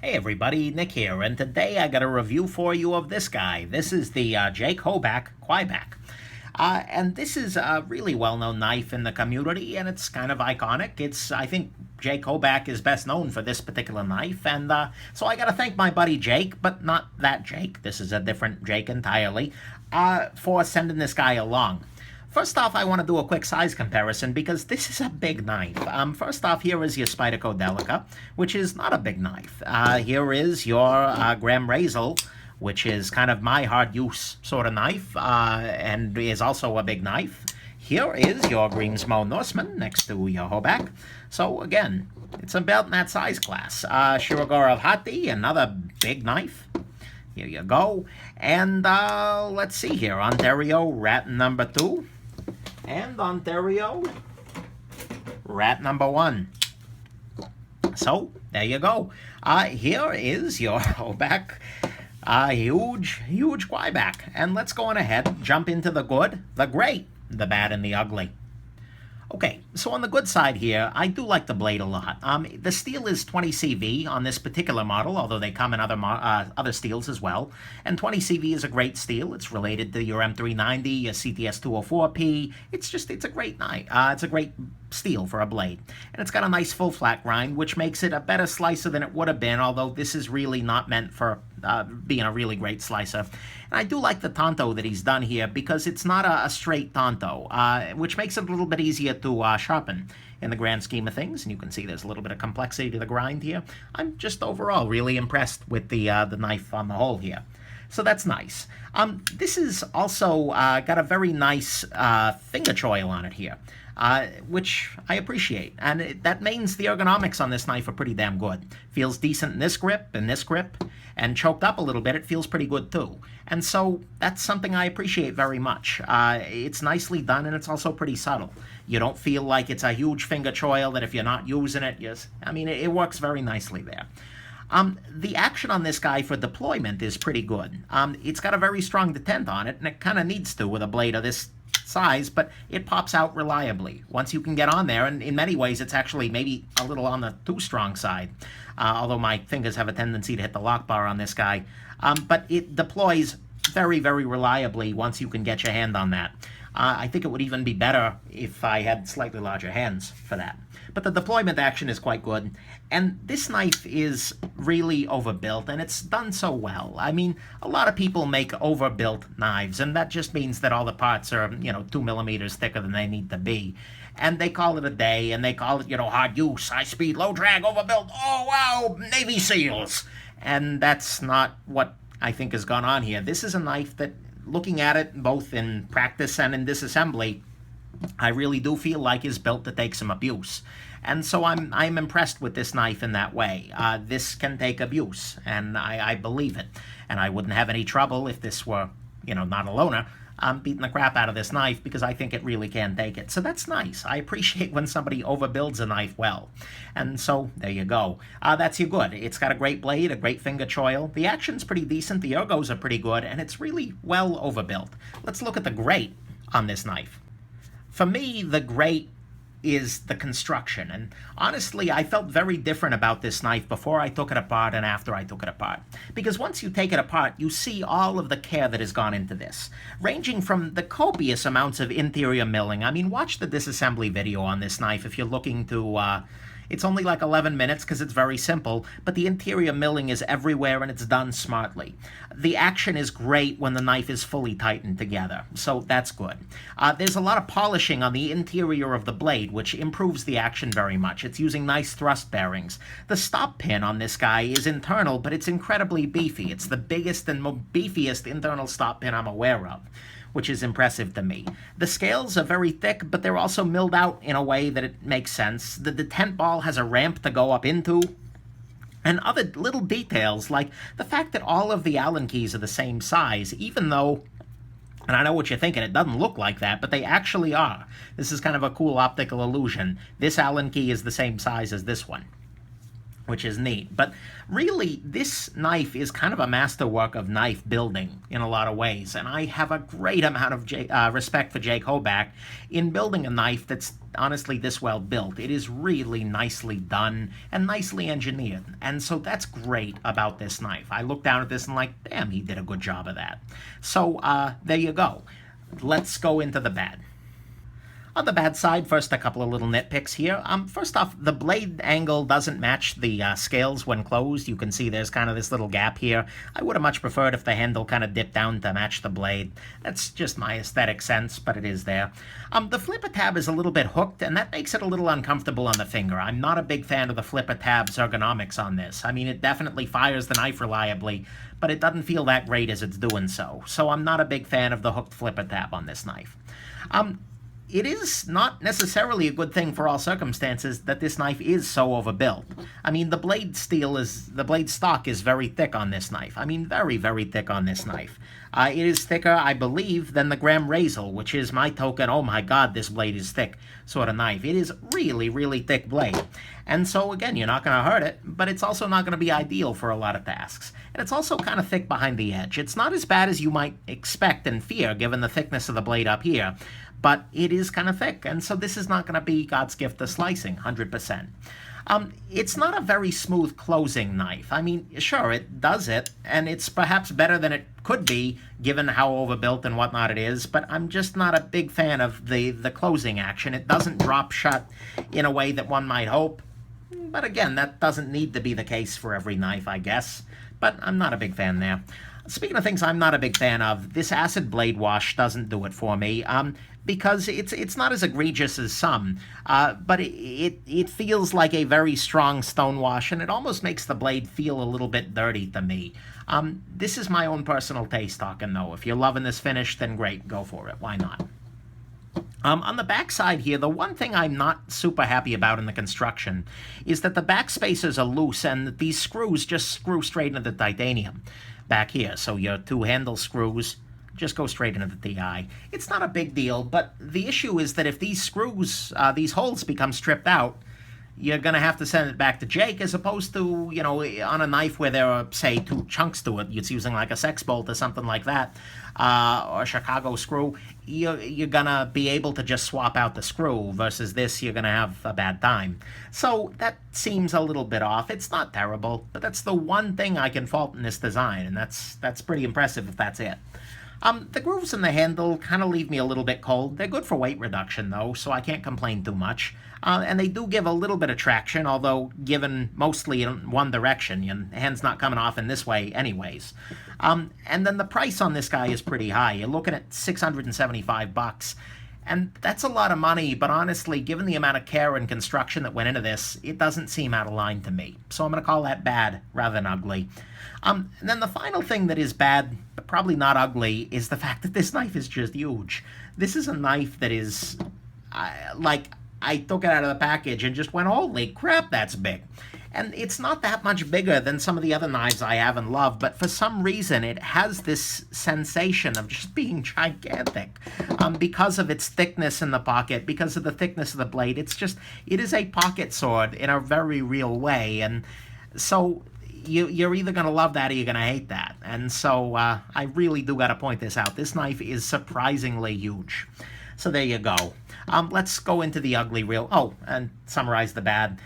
Hey everybody, Nick here, and today I got a review for you of this guy. This is the Jake Hoback Kwaiback. And this is a really well-known knife in the community, and it's kind of iconic. I think Jake Hoback is best known for this particular knife, and so I got to thank my buddy Jake, but not that Jake. This is a different Jake entirely, for sending this guy along. First off, I want to do a quick size comparison because this is a big knife. First off, here is your Spyderco Delica, which is not a big knife. Here is your Graham Razel, which is kind of my hard use sort of knife, and is also a big knife. Here is your Greensmo Norseman next to your Hoback. So again, it's about in that size class. Shirogorov Hati, another big knife. Here you go. And let's see here, Ontario Rat number 2. And Ontario Rat number 1. So, there you go. Here is your Hoback huge Kwaiback. And let's go on ahead, jump into the good, the great, the bad, and the ugly. Okay, so on the good side here, I do like the blade a lot. The steel is 20 CV on this particular model, although they come in other steels as well. And 20 CV is a great steel. It's related to your M390, your CTS 204P. It's a great knife. It's a great steel for a blade. And it's got a nice full flat grind, which makes it a better slicer than it would have been, although this is really not meant for being a really great slicer. And I do like the tanto that he's done here because it's not a straight tanto, which makes it a little bit easier to sharpen in the grand scheme of things. And you can see there's a little bit of complexity to the grind here. I'm just overall really impressed with the knife on the whole here. So that's nice. This is also got a very nice finger choil on it here, which I appreciate. And that means the ergonomics on this knife are pretty damn good. Feels decent in this grip and this grip, and choked up a little bit, it feels pretty good too. And so that's something I appreciate very much. It's nicely done, and it's also pretty subtle. You don't feel like it's a huge finger choil that if you're not using it, it works very nicely there. The action on this guy for deployment is pretty good. It's got a very strong detent on it, and it kind of needs to with a blade of this size, but it pops out reliably once you can get on there, and in many ways it's actually maybe a little on the too strong side, although my fingers have a tendency to hit the lock bar on this guy, but it deploys very, very reliably once you can get your hand on that. I think it would even be better if I had slightly larger hands for that. But the deployment action is quite good, and this knife is really overbuilt, and it's done so well. I mean, a lot of people make overbuilt knives, and that just means that all the parts are, 2 millimeters thicker than they need to be. And they call it a day, and they call it, hard use, high speed, low drag, overbuilt. Oh, wow, Navy SEALs. And that's not what I think has gone on here. This is a knife that, looking at it both in practice and in disassembly, I really do feel like is built to take some abuse. And so I'm impressed with this knife in that way. This can take abuse, and I believe it. And I wouldn't have any trouble if this were, not a loaner. I'm beating the crap out of this knife because I think it really can take it. So that's nice. I appreciate when somebody overbuilds a knife well. And so there you go. That's your good. It's got a great blade, a great finger choil. The action's pretty decent. The ergos are pretty good, and it's really well overbuilt. Let's look at the great on this knife. For me, the great is the construction. And honestly, I felt very different about this knife before I took it apart and after I took it apart. Because once you take it apart, you see all of the care that has gone into this, ranging from the copious amounts of interior milling. I mean, watch the disassembly video on this knife if you're looking to it's only like 11 minutes because it's very simple, but the interior milling is everywhere and it's done smartly. The action is great when the knife is fully tightened together, so that's good. There's a lot of polishing on the interior of the blade, which improves the action very much. It's using nice thrust bearings. The stop pin on this guy is internal, but it's incredibly beefy. It's the biggest and beefiest internal stop pin I'm aware of, which is impressive to me. The scales are very thick, but they're also milled out in a way that it makes sense. The detent ball has a ramp to go up into, and other little details, like the fact that all of the Allen keys are the same size, even though, and I know what you're thinking, it doesn't look like that, but they actually are. This is kind of a cool optical illusion. This Allen key is the same size as this one. which is neat. But really, this knife is kind of a masterwork of knife building in a lot of ways, and I have a great amount of respect for Jake Hoback in building a knife that's honestly this well built. It is really nicely done and nicely engineered, and so that's great about this knife. I look down at this and like, damn, he did a good job of that. So there you go. Let's go into the bad. On the bad side, first a couple of little nitpicks here. First off, the blade angle doesn't match the scales when closed. You can see there's kind of this little gap here. I would have much preferred if the handle kind of dipped down to match the blade. That's just my aesthetic sense, but it is there. The flipper tab is a little bit hooked, and that makes it a little uncomfortable on the finger. I'm not a big fan of the flipper tab's ergonomics on this. I mean, it definitely fires the knife reliably, but it doesn't feel that great as it's doing so. So I'm not a big fan of the hooked flipper tab on this knife. It is not necessarily a good thing for all circumstances that this knife is so overbuilt. I mean, the blade stock is very thick on this knife. I mean, very, very thick on this knife. It is thicker, I believe, than the Graham Razel, which is my token, oh my god, this blade is thick sort of knife. It is really, really thick blade. And so, again, you're not going to hurt it, but it's also not going to be ideal for a lot of tasks. And it's also kind of thick behind the edge. It's not as bad as you might expect and fear, given the thickness of the blade up here, but it is kind of thick, and so this is not going to be God's gift to slicing, 100%. It's not a very smooth closing knife. I mean, sure, it does it, and it's perhaps better than it could be, given how overbuilt and whatnot it is, but I'm just not a big fan of the closing action. It doesn't drop shut in a way that one might hope, but again, that doesn't need to be the case for every knife, I guess, but I'm not a big fan there. Speaking of things I'm not a big fan of, this acid blade wash doesn't do it for me, because it's not as egregious as some, but it feels like a very strong stone wash, and it almost makes the blade feel a little bit dirty to me. This is my own personal taste talking, though. If you're loving this finish, then great, go for it. Why not? On the back side here, the one thing I'm not super happy about in the construction is that the back spacers are loose, and these screws just screw straight into the titanium back here. So your two handle screws just go straight into the TI. It's not a big deal, but the issue is that if these screws, these holes become stripped out, you're going to have to send it back to Jake, as opposed to, you know, on a knife where there are, say, two chunks to it. It's using like a sex bolt or something like that, or a Chicago screw. You're going to be able to just swap out the screw, versus this, you're going to have a bad time. So that seems a little bit off. It's not terrible, but that's the one thing I can fault in this design, and that's pretty impressive if that's it. The grooves in the handle kind of leave me a little bit cold. They're good for weight reduction, though, so I can't complain too much. And they do give a little bit of traction, although given mostly in one direction. Your hand's not coming off in this way anyways. And then the price on this guy is pretty high. You're looking at $675. And that's a lot of money, but honestly, given the amount of care and construction that went into this, it doesn't seem out of line to me. So I'm going to call that bad rather than ugly. And then the final thing that is bad, but probably not ugly, is the fact that this knife is just huge. This is a knife that is, I took it out of the package and just went, holy crap, that's big. And it's not that much bigger than some of the other knives I have and love, but for some reason it has this sensation of just being gigantic, because of its thickness in the pocket, because of the thickness of the blade. It is a pocket sword in a very real way, and so you're either going to love that or you're going to hate that. And so I really do got to point this out. This knife is surprisingly huge. So there you go. Let's go into the ugly and summarize the bad.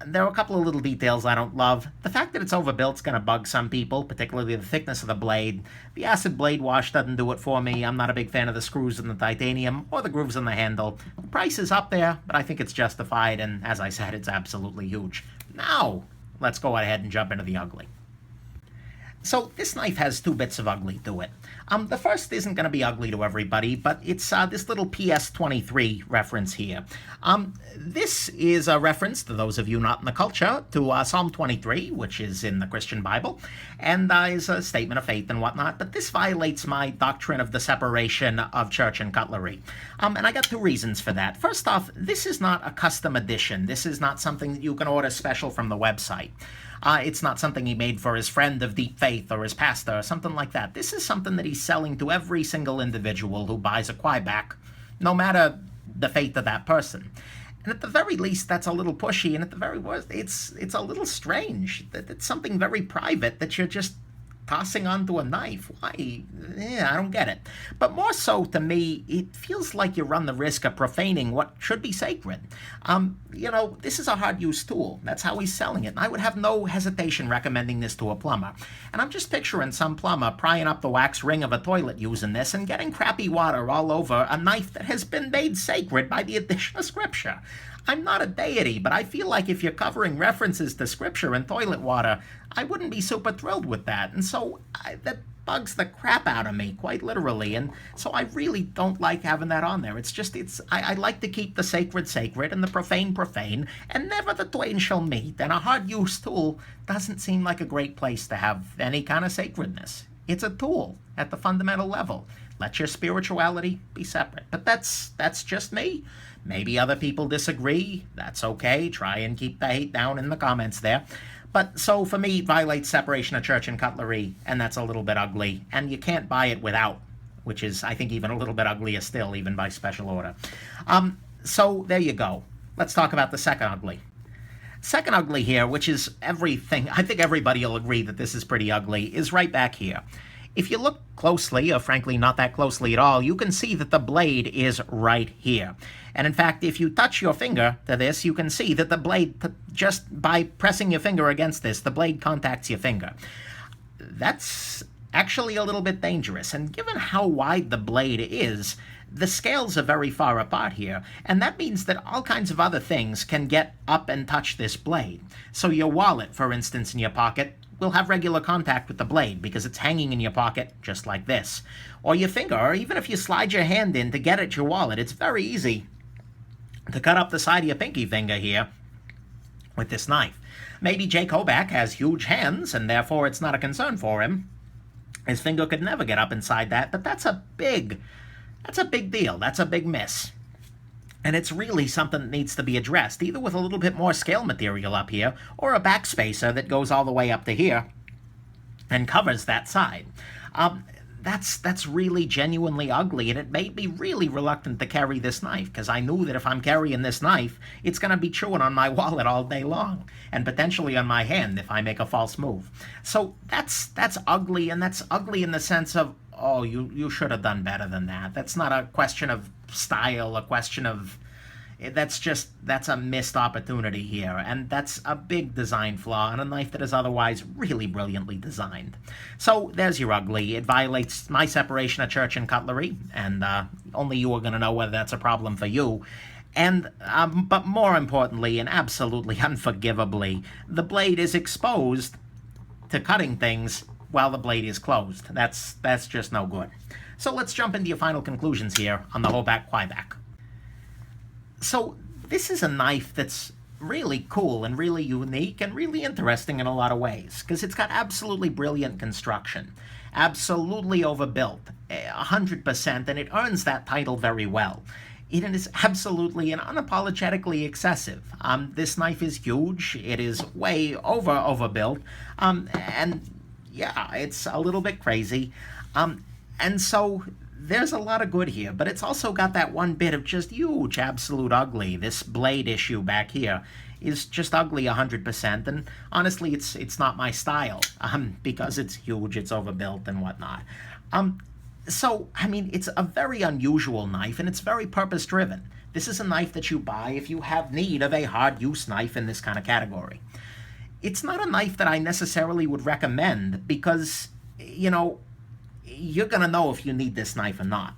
There are a couple of little details I don't love. The fact that it's overbuilt is going to bug some people, particularly the thickness of the blade. The acid blade wash doesn't do it for me. I'm not a big fan of the screws in the titanium or the grooves in the handle. The price is up there, but I think it's justified, and as I said, it's absolutely huge. Now, let's go ahead and jump into the ugly. So this knife has two bits of ugly to it. The first isn't going to be ugly to everybody, but it's this little PS23 reference here. This is a reference, to those of you not in the culture, to Psalm 23, which is in the Christian Bible, and is a statement of faith and whatnot, but this violates my doctrine of the separation of church and cutlery. And I got two reasons for that. First off, this is not a custom edition. This is not something that you can order special from the website. It's not something he made for his friend of deep faith or his pastor or something like that. This is something that he's selling to every single individual who buys a Kwaiback, no matter the faith of that person. And at the very least, that's a little pushy, and at the very worst, it's a little strange. That it's something very private that you're just tossing onto a knife. Why? Yeah, I don't get it. But more so to me, it feels like you run the risk of profaning what should be sacred. This is a hard-use tool. That's how he's selling it. And I would have no hesitation recommending this to a plumber. And I'm just picturing some plumber prying up the wax ring of a toilet using this and getting crappy water all over a knife that has been made sacred by the addition of scripture. I'm not a deity, but I feel like if you're covering references to scripture and toilet water, I wouldn't be super thrilled with that. And so that bugs the crap out of me, quite literally. And so I really don't like having that on there. I like to keep the sacred sacred and the profane profane, and never the twain shall meet. And a hard-use tool doesn't seem like a great place to have any kind of sacredness. It's a tool at the fundamental level. Let your spirituality be separate. But that's just me. Maybe other people disagree. That's okay. Try and keep the hate down in the comments there. But so for me, it violates separation of church and cutlery, and that's a little bit ugly. And you can't buy it without, which is, I think, even a little bit uglier still, even by special order. So there you go. Let's talk about the second ugly. Second ugly here, which is everything, I think everybody will agree that this is pretty ugly, is right back here. If you look closely, or frankly not that closely at all, you can see that the blade is right here. And in fact, if you touch your finger to this, you can see that the blade, just by pressing your finger against this, the blade contacts your finger. That's actually a little bit dangerous. And given how wide the blade is, the scales are very far apart here. And that means that all kinds of other things can get up and touch this blade. So your wallet, for instance, in your pocket, will have regular contact with the blade because it's hanging in your pocket just like this. Or your finger, or even if you slide your hand in to get at your wallet, it's very easy to cut up the side of your pinky finger here with this knife. Maybe Jake Hoback has huge hands and therefore it's not a concern for him. His finger could never get up inside that, but that's a big deal. That's a big miss. And it's really something that needs to be addressed, either with a little bit more scale material up here, or a backspacer that goes all the way up to here and covers that side. That's really genuinely ugly, and it made me really reluctant to carry this knife, because I knew that if I'm carrying this knife, it's going to be chewing on my wallet all day long, and potentially on my hand if I make a false move. So that's ugly, and that's ugly in the sense of, oh, you should have done better than that. That's not a question of style, a question of, that's a missed opportunity here, and that's a big design flaw on a knife that is otherwise really brilliantly designed. So there's your ugly. It violates my separation of church and cutlery, and only you are going to know whether that's a problem for you. And but more importantly, and absolutely unforgivably, the blade is exposed to cutting things while the blade is closed. That's just no good. So let's jump into your final conclusions here on the Hoback Kwaiback. So this is a knife that's really cool and really unique and really interesting in a lot of ways, because it's got absolutely brilliant construction, absolutely overbuilt, 100%, and it earns that title very well. It is absolutely and unapologetically excessive. This knife is huge. It is way overbuilt, and yeah, it's a little bit crazy. And so there's a lot of good here, but it's also got that one bit of just huge, absolute ugly. This blade issue back here is just ugly 100%, and honestly, it's not my style, because it's huge, it's overbuilt, and whatnot. So, I mean, it's a very unusual knife, and it's very purpose-driven. This is a knife that you buy if you have need of a hard-use knife in this kind of category. It's not a knife that I necessarily would recommend because, you know, you're going to know if you need this knife or not.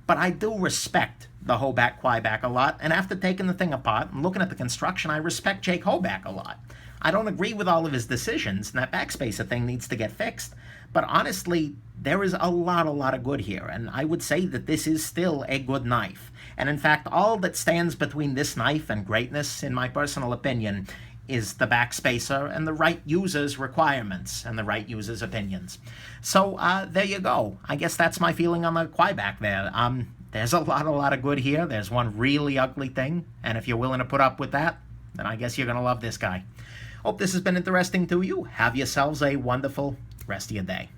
But I do respect the Hoback Kwaiback a lot, and after taking the thing apart and looking at the construction, I respect Jake Hoback a lot. I don't agree with all of his decisions, and that backspacer thing needs to get fixed. But honestly, there is a lot of good here, and I would say that this is still a good knife. And in fact, all that stands between this knife and greatness, in my personal opinion, is the backspacer and the right user's requirements and the right user's opinions. So there you go. I guess that's my feeling on the Kwaiback there. There's a lot of good here. There's one really ugly thing, and if you're willing to put up with that, then I guess you're going to love this guy. Hope this has been interesting to you. Have yourselves a wonderful rest of your day.